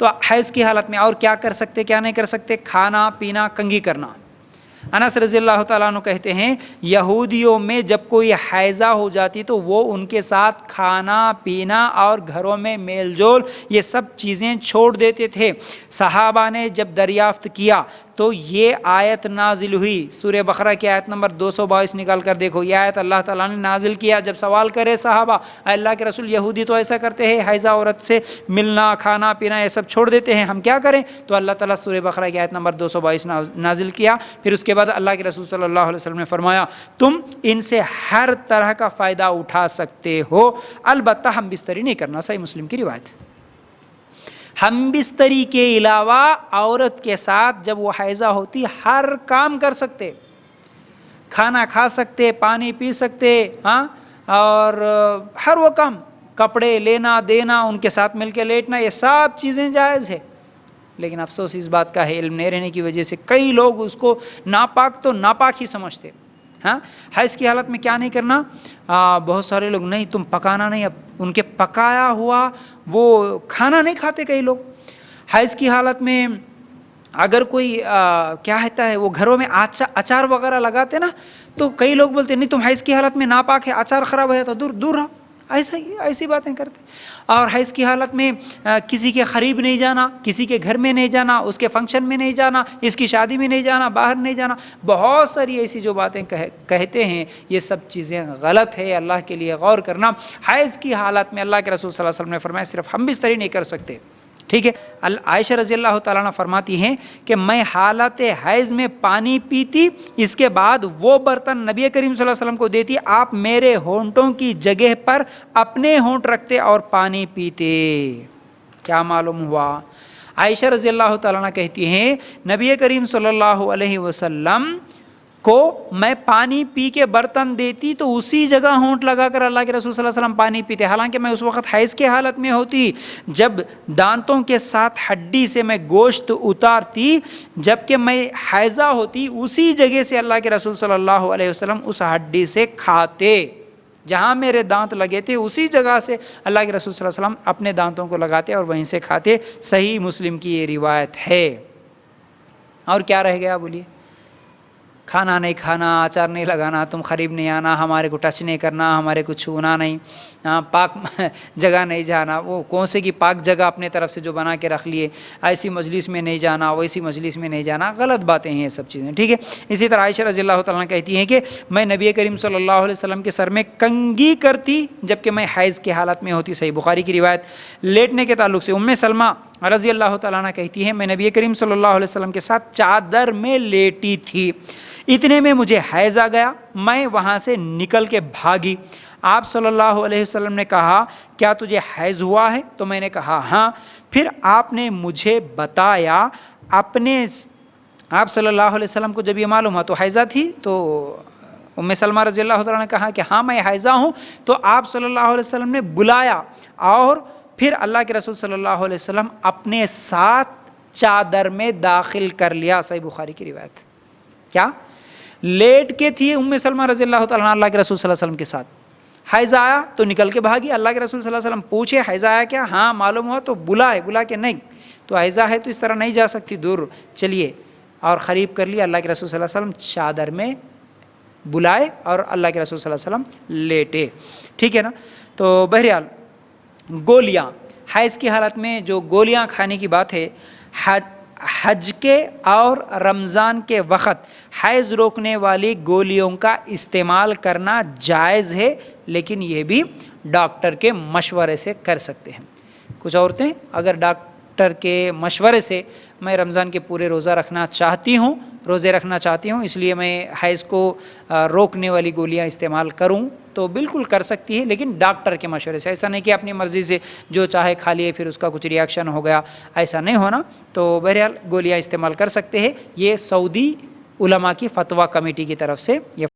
تو حیض کی حالت میں اور کیا کر سکتے کیا نہیں کر سکتے؟ کھانا پینا کنگھی کرنا۔ انس رضی اللہ تعالیٰ عنہ کہتے ہیں یہودیوں میں جب کوئی حیضہ ہو جاتی تو وہ ان کے ساتھ کھانا پینا اور گھروں میں میل جول یہ سب چیزیں چھوڑ دیتے تھے۔ صحابہ نے جب دریافت کیا تو یہ آیت نازل ہوئی، سورہ بقرہ کی آیت نمبر 222 نکال کر دیکھو، یہ آیت اللہ تعالیٰ نے نازل کیا جب سوال کرے صحابہ اللہ کے رسول یہودی تو ایسا کرتے ہیں، حیضہ عورت سے ملنا کھانا پینا یہ سب چھوڑ دیتے ہیں، ہم کیا کریں؟ تو اللہ تعالیٰ سورہ بقرہ کی آیت نمبر 222 نازل کیا۔ پھر اس کے بعد اللہ کے رسول صلی اللہ علیہ وسلم نے فرمایا تم ان سے ہر طرح کا فائدہ اٹھا سکتے ہو، البتہ ہم بستری نہیں کرنا۔ صحیح مسلم کی روایت۔ ہم بستری کے علاوہ عورت کے ساتھ جب وہ حیضہ ہوتی ہر کام کر سکتے، کھانا کھا سکتے، پانی پی سکتے، اور ہر وہ کام، کپڑے لینا دینا، ان کے ساتھ مل کے لیٹنا، یہ سب چیزیں جائز ہے۔ لیکن افسوس اس بات کا ہے علم نہیں رہنے کی وجہ سے کئی لوگ اس کو ناپاک تو ناپاک ہی سمجھتے۔ حیض کی حالت میں کیا نہیں کرنا؟ بہت سارے لوگ نہیں تم پکانا نہیں، اب ان کے پکایا ہوا وہ کھانا نہیں کھاتے کئی لوگ۔ حیض کی حالت میں اگر کوئی کیا ہوتا ہے وہ گھروں میں اچار وغیرہ لگاتے نا تو کئی لوگ بولتے نہیں تم حیض کی حالت میں ناپاک ہے، اچار خراب ہو جاتا، دور دور رہو، ایسی باتیں کرتے۔ اور حیض کی حالت میں کسی کے قریب نہیں جانا، کسی کے گھر میں نہیں جانا، اس کے فنکشن میں نہیں جانا، اس کی شادی میں نہیں جانا، باہر نہیں جانا، بہت ساری ایسی جو باتیں کہتے ہیں یہ سب چیزیں غلط ہے، اللہ کے لیے غور کرنا۔ حیض کی حالت میں اللہ کے رسول صلی اللہ علیہ وسلم نے فرمایا صرف ہم بستری نہیں کر سکتے، ٹھیک ہے۔ عائشہ رضی اللہ تعالیٰ عنہ فرماتی ہیں کہ میں حالت حیض میں پانی پیتی، اس کے بعد وہ برتن نبی کریم صلی اللہ علیہ وسلم کو دیتی، آپ میرے ہونٹوں کی جگہ پر اپنے ہونٹ رکھتے اور پانی پیتے۔ کیا معلوم ہوا؟ عائشہ رضی اللہ تعالیٰ عنہ کہتی ہیں نبی کریم صلی اللہ علیہ وسلم کو میں پانی پی کے برتن دیتی تو اسی جگہ ہونٹ لگا کر اللہ کے رسول صلی اللہ علیہ وسلم پانی پیتے، حالانکہ میں اس وقت حیض کے حالت میں ہوتی، جب دانتوں کے ساتھ ہڈی سے میں گوشت اتارتی، جبکہ میں حیضہ ہوتی اسی جگہ سے اللہ کے رسول صلی اللہ علیہ وسلم اس ہڈی سے کھاتے، جہاں میرے دانت لگے تھے اسی جگہ سے اللہ کے رسول صلی اللہ علیہ وسلم اپنے دانتوں کو لگاتے اور وہیں سے کھاتے۔ صحیح مسلم کی یہ روایت ہے۔ اور کیا رہ گیا بولیے؟ کھانا نہیں کھانا، اچار نہیں لگانا، تم قریب نہیں آنا، ہمارے کو ٹچ نہیں کرنا، ہمارے کو چھونا نہیں، پاک جگہ نہیں جانا، وہ کون سے کی پاک جگہ اپنے طرف سے جو بنا کے رکھ لیے، ایسی مجلس میں نہیں جانا، ویسی مجلس میں نہیں جانا، غلط باتیں ہیں یہ سب چیزیں، ٹھیک ہے۔ اسی طرح عائشہ رضی اللہ تعالیٰ عنہ کہتی ہیں کہ میں نبی کریم صلی اللہ علیہ وسلم کے سر میں کنگھی کرتی جبکہ میں حیض کی حالت میں ہوتی۔ صحیح بخاری کی روایت۔ لیٹنے کے تعلق سے ام سلمہ رضی اللہ تعالیٰ عنہ کہتی ہیں میں نبی کریم صلی اللہ علیہ وسلم کے ساتھ چادر میں لیٹی تھی، اتنے میں مجھے حیض آ گیا، میں وہاں سے نکل کے بھاگی۔ آپ صلی اللہ علیہ وسلم نے کہا کیا تجھے حیض ہوا ہے؟ تو میں نے کہا ہاں۔ پھر آپ نے مجھے بتایا آپ صلی اللہ علیہ وسلم کو جب یہ معلوم ہوا تو حیضہ تھی، تو ام سلمہ رضی اللہ تعالیٰ نے کہا کہ ہاں میں حیضہ ہوں، تو آپ صلی اللہ علیہ وسلم نے بلایا اور پھر اللہ کے رسول صلی اللہ علیہ وسلم اپنے ساتھ چادر میں داخل کر لیا۔ صحیح بخاری کی روایت۔ کیا لیٹ کے تھی ام سلمہ رضی اللہ تعالیٰ عنہ اللہ کے رسول صلی اللہ علیہ وسلم کے ساتھ، حیض آیا تو نکل کے بھاگی، اللہ کے رسول صلی اللہ علیہ وسلم پوچھے حیض آیا کیا؟ ہاں معلوم ہوا، تو بلا کے نہیں تو حیضہ ہے تو اس طرح نہیں جا سکتی دور، چلیے، اور قریب کر لیا، اللہ کے رسول صلی اللہ علیہ وسلم چادر میں بلائے اور اللہ کے رسول صلی اللہ علیہ وسلم لیٹے، ٹھیک ہے نا۔ تو بہرحال گولیاں، حیض کی حالت میں جو گولیاں کھانے کی بات ہے، حج کے اور رمضان کے وقت حیض روکنے والی گولیوں کا استعمال کرنا جائز ہے، لیکن یہ بھی ڈاکٹر کے مشورے سے کر سکتے ہیں۔ کچھ عورتیں اگر ڈاکٹر کے مشورے سے میں رمضان کے پورے روزے رکھنا چاہتی ہوں اس لیے میں حیض کو روکنے والی گولیاں استعمال کروں، تو بالکل کر سکتی ہے، لیکن ڈاکٹر کے مشورے سے، ایسا نہیں کہ اپنی مرضی سے جو چاہے کھا لیے پھر اس کا کچھ ری ایکشن ہو گیا، ایسا نہیں ہونا۔ تو بہرحال گولیاں استعمال کر سکتے ہیں، یہ سعودی علماء کی فتویٰ کمیٹی کی طرف سے یہ